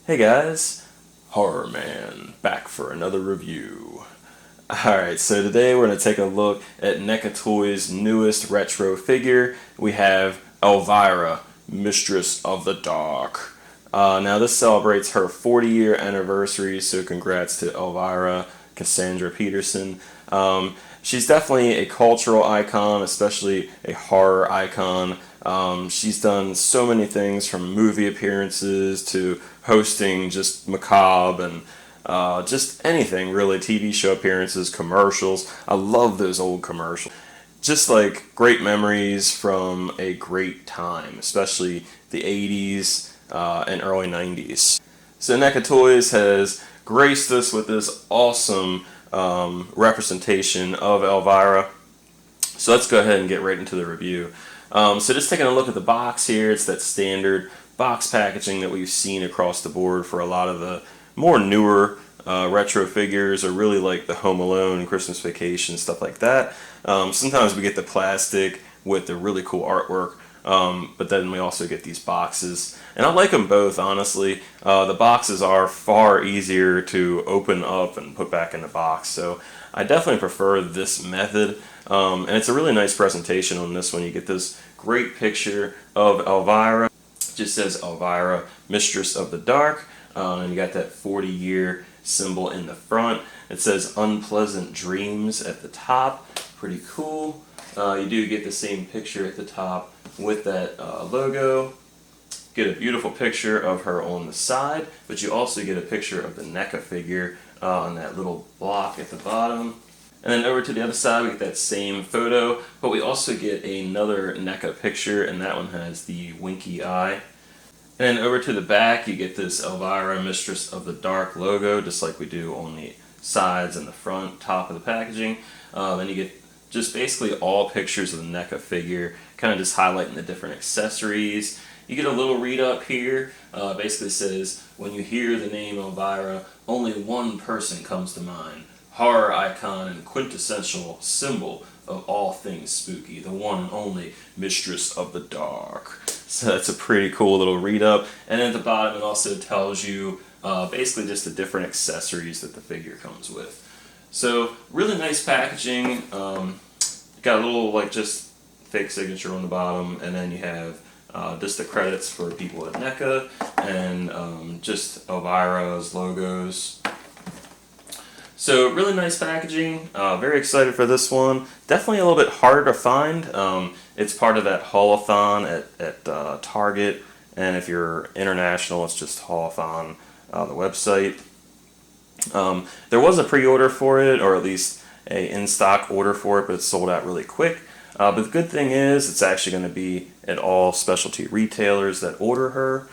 Hey guys, Horror Man back for another review. Alright, so today we're going to take a look at NECA Toys' newest retro figure. We have Elvira, Mistress of the Dark. Now this celebrates her 40-year anniversary, so congrats to Elvira, Cassandra Peterson. She's definitely a cultural icon, especially a horror icon. She's done so many things from movie appearances to hosting just macabre and just anything really, TV show appearances, commercials. I love those old commercials. Just like great memories from a great time, especially the 80s and early 90s. So NECA Toys has graced us with this awesome representation of Elvira. So let's go ahead and get right into the review. So just taking a look at the box here, it's that standard box packaging that we've seen across the board for a lot of the more newer retro figures, or really like the Home Alone, Christmas Vacation, stuff like that. Sometimes we get the plastic with the really cool artwork, but then we also get these boxes. And I like them both, honestly. The boxes are far easier to open up and put back in the box, so I definitely prefer this method. And it's a really nice presentation on this one. You get this great picture of Elvira. It just says Elvira, Mistress of the Dark. And you got that 40-year symbol in the front. It says Unpleasant Dreams at the top. Pretty cool. You do get the same picture at the top with that logo. Get a beautiful picture of her on the side, but you also get a picture of the NECA figure on that little block at the bottom. And then over to the other side, we get that same photo, but we also get another NECA picture, and that one has the winky eye. And then over to the back, you get this Elvira, Mistress of the Dark logo, just like we do on the sides and the front, top of the packaging. Then you get just basically all pictures of the NECA figure, kind of just highlighting the different accessories. You get a little read up here, basically says, when you hear the name Elvira, only one person comes to mind. Horror icon and quintessential symbol of all things spooky, the one and only Mistress of the Dark. So that's a pretty cool little read up. And at the bottom it also tells you basically just the different accessories that the figure comes with. So really nice packaging. Got a little like just fake signature on the bottom, and then you have just the credits for people at NECA, and just Elvira's logos. So really nice packaging. Very excited for this one. Definitely a little bit harder to find. It's part of that haul-a-thon at Target, and if you're international, it's just haul-a-thon, the website. There was a pre-order for it, or at least a in-stock order for it, but it's sold out really quick. But the good thing is it's actually going to be at all specialty retailers that order her,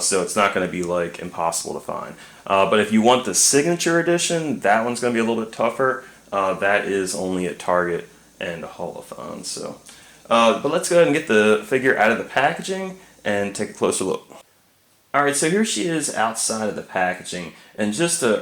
so it's not going to be like impossible to find. But if you want the signature edition, that one's going to be a little bit tougher. That is only at Target and haul-a-thon. So, but let's go ahead and get the figure out of the packaging and take a closer look. Alright, so here she is outside of the packaging, and just a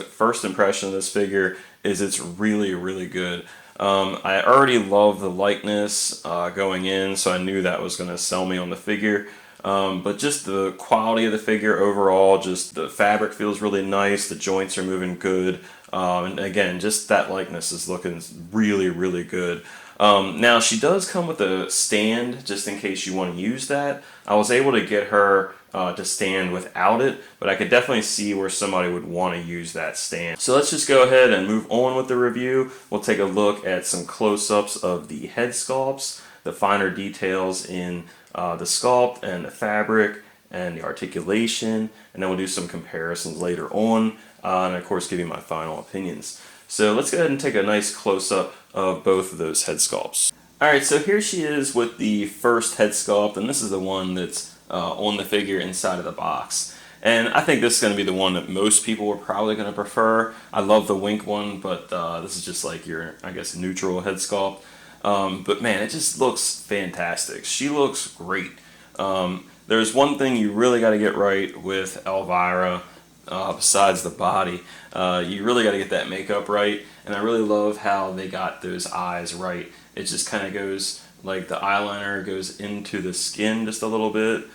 first impression of this figure is it's really, really good. I already love the likeness going in, so I knew that was going to sell me on the figure. But just the quality of the figure overall, just the fabric feels really nice, the joints are moving good, and again, just that likeness is looking really, really good. Now, she does come with a stand, just in case you want to use that. I was able to get her to stand without it, but I could definitely see where somebody would want to use that stand. So let's just go ahead and move on with the review. We'll take a look at some close-ups of the head sculpts, the finer details in the sculpt and the fabric and the articulation, and then we'll do some comparisons later on, and of course give you my final opinions. So let's go ahead and take a nice close-up of both of those head sculpts. Alright, so here she is with the first head sculpt, and this is the one that's on the figure inside of the box. And I think this is going to be the one that most people are probably going to prefer. I love the wink one, but this is just like your, I guess, neutral head sculpt. But man, it just looks fantastic. She looks great. There's one thing you really got to get right with Elvira, besides the body. You really got to get that makeup right, and I really love how they got those eyes right. It just kind of goes like the eyeliner goes into the skin just a little bit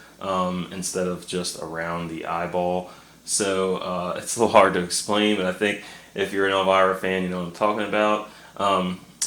instead of just around the eyeball. So it's a little hard to explain, but I think if you're an Elvira fan, you know what I'm talking about.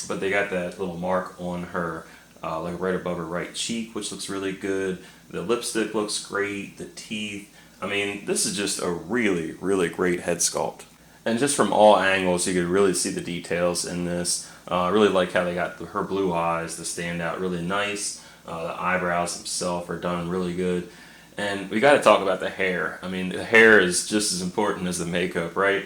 But they got that little mark on her, like right above her right cheek, which looks really good. The lipstick looks great. The teeth. I mean, this is just a really, really great head sculpt. And just from all angles, you could really see the details in this. I really like how they got her blue eyes to stand out really nice. The eyebrows themselves are done really good. And we got to talk about the hair. I mean, the hair is just as important as the makeup, right?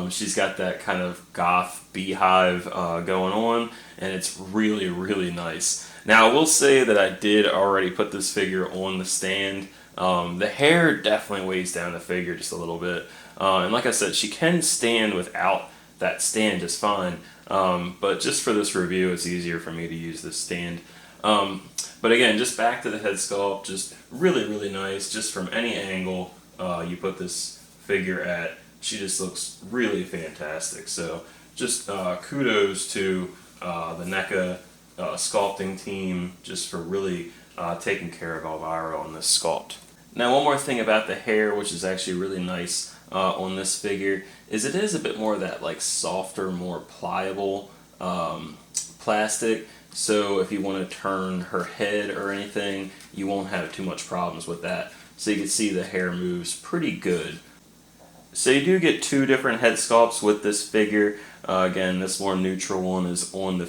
She's got that kind of goth beehive going on, and it's really, really nice. Now, I will say that I did already put this figure on the stand. The hair definitely weighs down the figure just a little bit. And like I said, she can stand without that stand just fine. But just for this review, it's easier for me to use this stand. But again, just back to the head sculpt, just really, really nice. Just from any angle you put this figure at, she just looks really fantastic. So just kudos to the NECA sculpting team just for really taking care of Elvira on this sculpt. Now, one more thing about the hair, which is actually really nice on this figure, is it is a bit more of that like softer, more pliable plastic. So if you want to turn her head or anything, you won't have too much problems with that. So you can see the hair moves pretty good. So you do get two different head sculpts with this figure. Again, this more neutral one is on the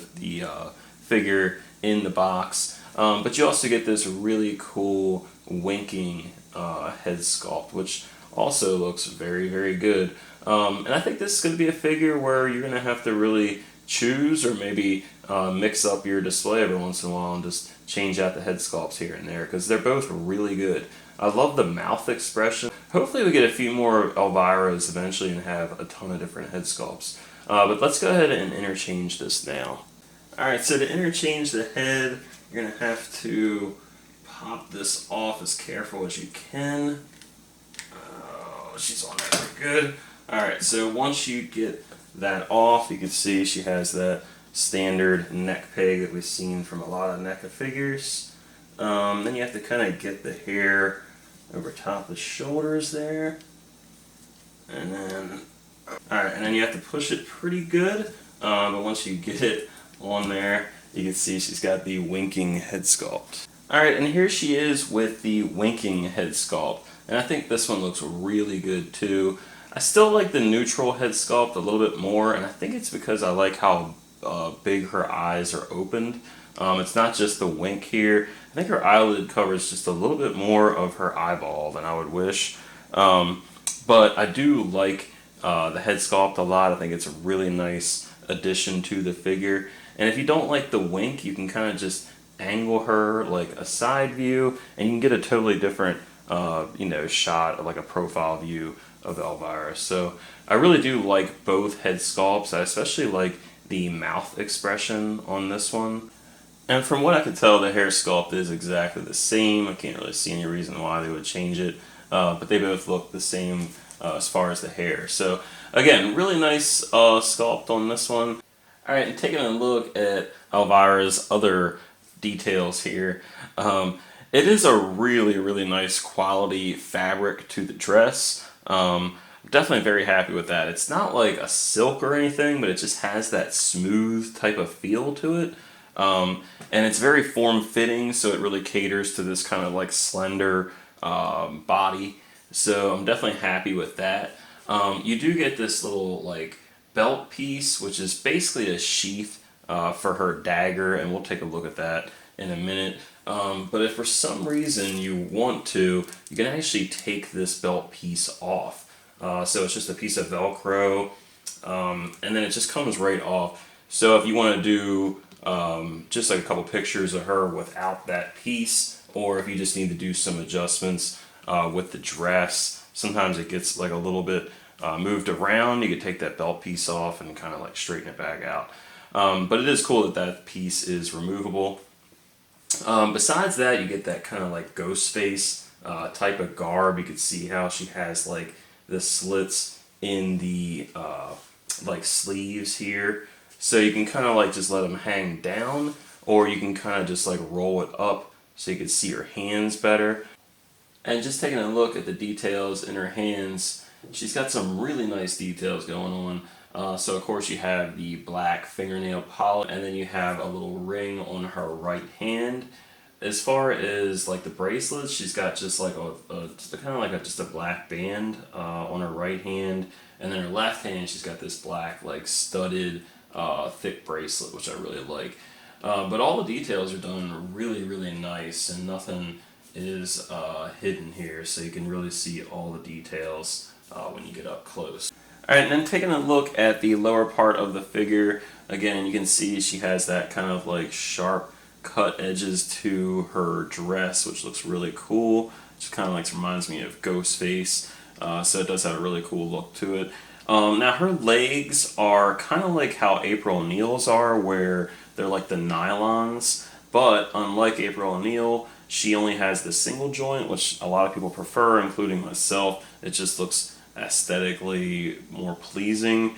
figure in the box. But you also get this really cool winking head sculpt, which also looks very, very good. And I think this is going to be a figure where you're going to have to really choose or maybe mix up your display every once in a while and just change out the head sculpts here and there because they're both really good. I love the mouth expression. Hopefully we get a few more Elviras eventually and have a ton of different head sculpts. But let's go ahead and interchange this now. Alright, so to interchange the head, you're going to have to pop this off as careful as you can. Oh, she's on that pretty good. Alright, so once you get that off, you can see she has that standard neck peg that we've seen from a lot of NECA figures. Then you have to kind of get the hair over top the shoulders there. And then, alright, and then you have to push it pretty good. But once you get it on there, you can see she's got the winking head sculpt. Alright, and here she is with the winking head sculpt. And I think this one looks really good too. I still like the neutral head sculpt a little bit more, and I think it's because I like how big her eyes are opened. It's not just the wink here. I think her eyelid covers just a little bit more of her eyeball than I would wish. But I do like the head sculpt a lot. I think it's a really nice addition to the figure. And if you don't like the wink, you can kind of just angle her like a side view, and you can get a totally different shot of like a profile view of Elvira. So I really do like both head sculpts. I especially like the mouth expression on this one. And from what I could tell, the hair sculpt is exactly the same. I can't really see any reason why they would change it, but they both look the same as far as the hair. So again, really nice sculpt on this one. Alright, and taking a look at Elvira's other details here, it is a really, really nice quality fabric to the dress. Definitely very happy with that. It's not like a silk or anything, but it just has that smooth type of feel to it. And it's very form-fitting, so it really caters to this kind of like slender body. So I'm definitely happy with that. You do get this little like belt piece, which is basically a sheath for her dagger, and we'll take a look at that in a minute. But if for some reason you want to, you can actually take this belt piece off. So it's just a piece of Velcro, and then it just comes right off. So if you want to do just like a couple pictures of her without that piece, or if you just need to do some adjustments with the dress, sometimes it gets like a little bit moved around, you could take that belt piece off and kind of like straighten it back out. But it is cool that that piece is removable. Besides that, you get that kind of like ghost face type of garb. You can see how she has like the slits in the like sleeves here. So you can kind of like just let them hang down, or you can kind of just like roll it up so you can see her hands better. And just taking a look at the details in her hands, she's got some really nice details going on. So of course you have the black fingernail polish, and then you have a little ring on her right hand. As far as like the bracelets, she's got just like just kind of like just a black band on her right hand, and then her left hand she's got this black like studded thick bracelet, which I really like. But all the details are done really, really nice, and nothing is hidden here, so you can really see all the details when you get up close. Alright, and then taking a look at the lower part of the figure, again you can see she has that kind of like sharp cut edges to her dress, which looks really cool. Just kind of like reminds me of Ghostface, so it does have a really cool look to it. Now her legs are kind of like how April O'Neil's are, where they're like the nylons, but unlike April O'Neil, she only has the single joint, which a lot of people prefer, including myself. It just looks aesthetically more pleasing.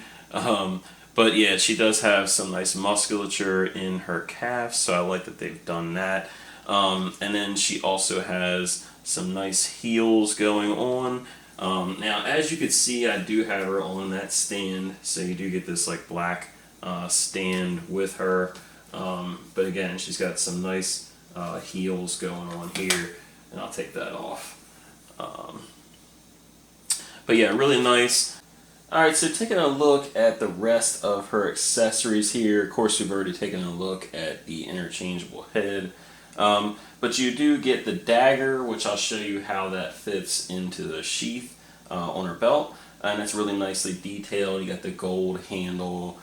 But yeah, she does have some nice musculature in her calves, so I like that they've done that. And then she also has some nice heels going on. Now, as you can see, I do have her on that stand, so you do get this like black stand with her. But again, she's got some nice heels going on here, and I'll take that off. But yeah, really nice. Alright, so taking a look at the rest of her accessories here. Of course, we've already taken a look at the interchangeable head. But you do get the dagger, which I'll show you how that fits into the sheath on her belt. And it's really nicely detailed. You got the gold handle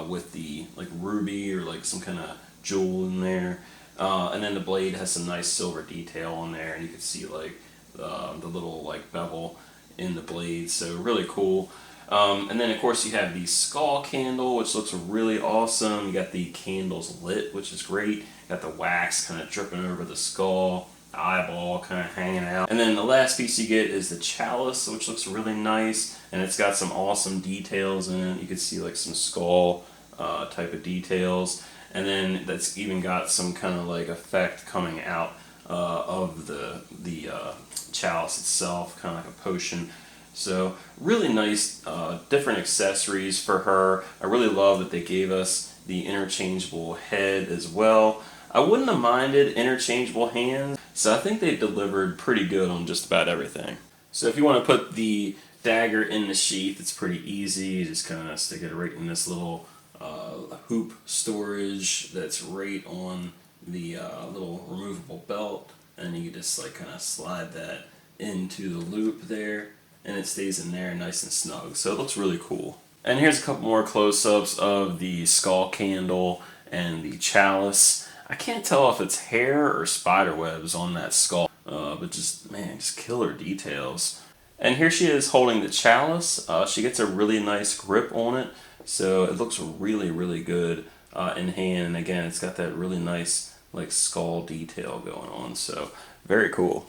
with the like ruby or like some kind of jewel in there. And then the blade has some nice silver detail on there. And you can see like the little like bevel in the blade. So really cool. And then of course you have the skull candle, which looks really awesome. You got the candles lit, which is great. You got the wax kind of dripping over the skull, the eyeball kind of hanging out. And then the last piece you get is the chalice, which looks really nice, and it's got some awesome details in it. You can see like some skull type of details, and then that's even got some kind of like effect coming out of the chalice itself, kind of like a potion. So really nice different accessories for her. I really love that they gave us the interchangeable head as well. I wouldn't have minded interchangeable hands, so I think they've delivered pretty good on just about everything. So if you want to put the dagger in the sheath, it's pretty easy. You just kind of stick it right in this little hoop storage that's right on the little removable belt, and you just like kind of slide that into the loop there, and it stays in there nice and snug. So it looks really cool. And here's a couple more close-ups of the skull candle and the chalice. I can't tell if it's hair or spider webs on that skull, but just, man, just killer details. And here she is holding the chalice. She gets a really nice grip on it, so it looks really, really good in hand. And again, it's got that really nice like skull detail going on, so very cool.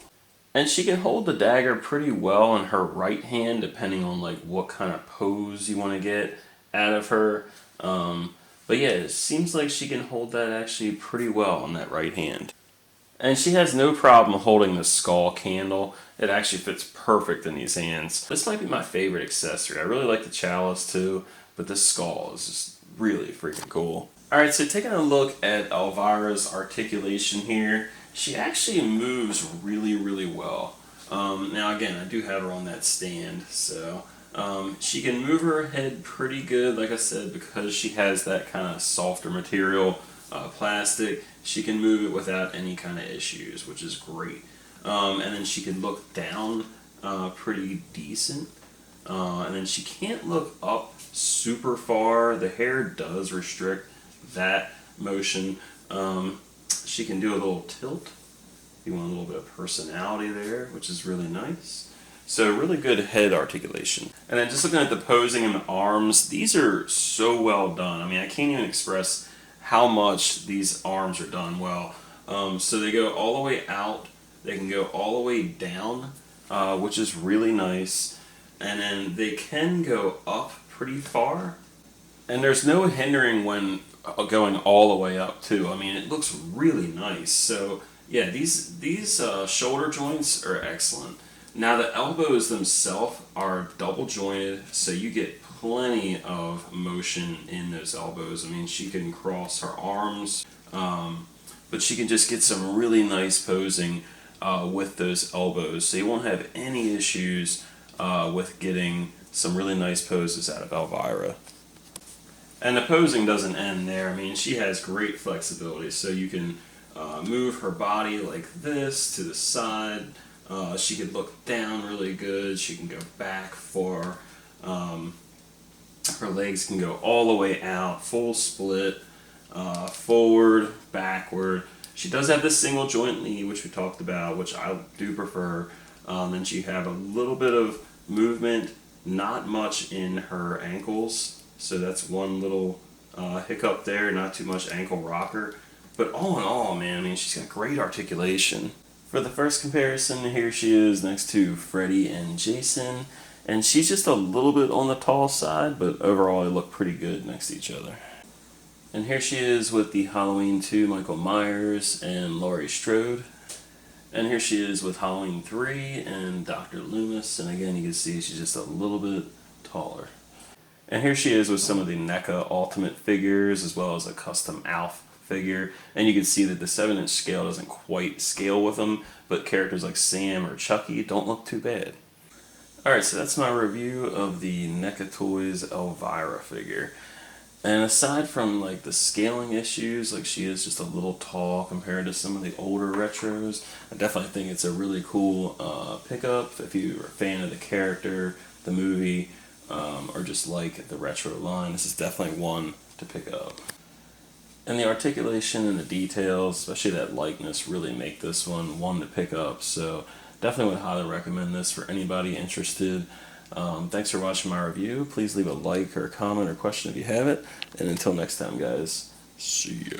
And she can hold the dagger pretty well in her right hand, depending on like what kind of pose you want to get out of her. But yeah, it seems like she can hold that actually pretty well on that right hand. And she has no problem holding the skull candle. It actually fits perfect in these hands. This might be my favorite accessory. I really like the chalice too, but this skull is just really freaking cool. Alright, so taking a look at Elvira's articulation here, she actually moves really, really well. Now again, I do have her on that stand, so she can move her head pretty good, like I said, because she has that kind of softer material, plastic. She can move it without any kind of issues, which is great. And then she can look down pretty decent. And then she can't look up super far. The hair does restrict that motion. She can do a little tilt. You want a little bit of personality there, which is really nice. So really good head articulation. And then just looking at the posing and the arms, these are so well done. I mean, I can't even express how much these arms are done well. So they go all the way out. They can go all the way down, which is really nice. And then they can go up pretty far. And there's no hindering when going all the way up too. I mean, it looks really nice. So yeah, these shoulder joints are excellent. Now the elbows themselves are double jointed, so you get plenty of motion in those elbows. I mean, she can cross her arms, but she can just get some really nice posing with those elbows. So you won't have any issues with getting some really nice poses out of Elvira. And the posing doesn't end there. I mean, she has great flexibility, so you can move her body like this to the side. She could look down really good. She can go back for her legs can go all the way out, full split, forward, backward. She does have this single joint knee, which we talked about, which I do prefer. And she have a little bit of movement, not much in her ankles. So that's one little hiccup there, not too much ankle rocker. But all in all, man, I mean, she's got great articulation. For the first comparison, here she is next to Freddy and Jason, and she's just a little bit on the tall side, but overall they look pretty good next to each other. And here she is with the Halloween 2 Michael Myers and Laurie Strode. And here she is with Halloween 3 and Dr. Loomis, and again you can see she's just a little bit taller. And here she is with some of the NECA Ultimate figures, as well as a custom Alf figure, and you can see that the 7-inch scale doesn't quite scale with them, but characters like Sam or Chucky don't look too bad. Alright, so that's my review of the NECA Toys Elvira figure. And aside from like the scaling issues, like she is just a little tall compared to some of the older retros, I definitely think it's a really cool pickup if you're a fan of the character, the movie, or just like the retro line. This is definitely one to pick up. And the articulation and the details, especially that likeness, really make this one to pick up. So definitely would highly recommend this for anybody interested. Thanks for watching my review. Please leave a like or a comment or question if you have it. And until next time, guys, see ya.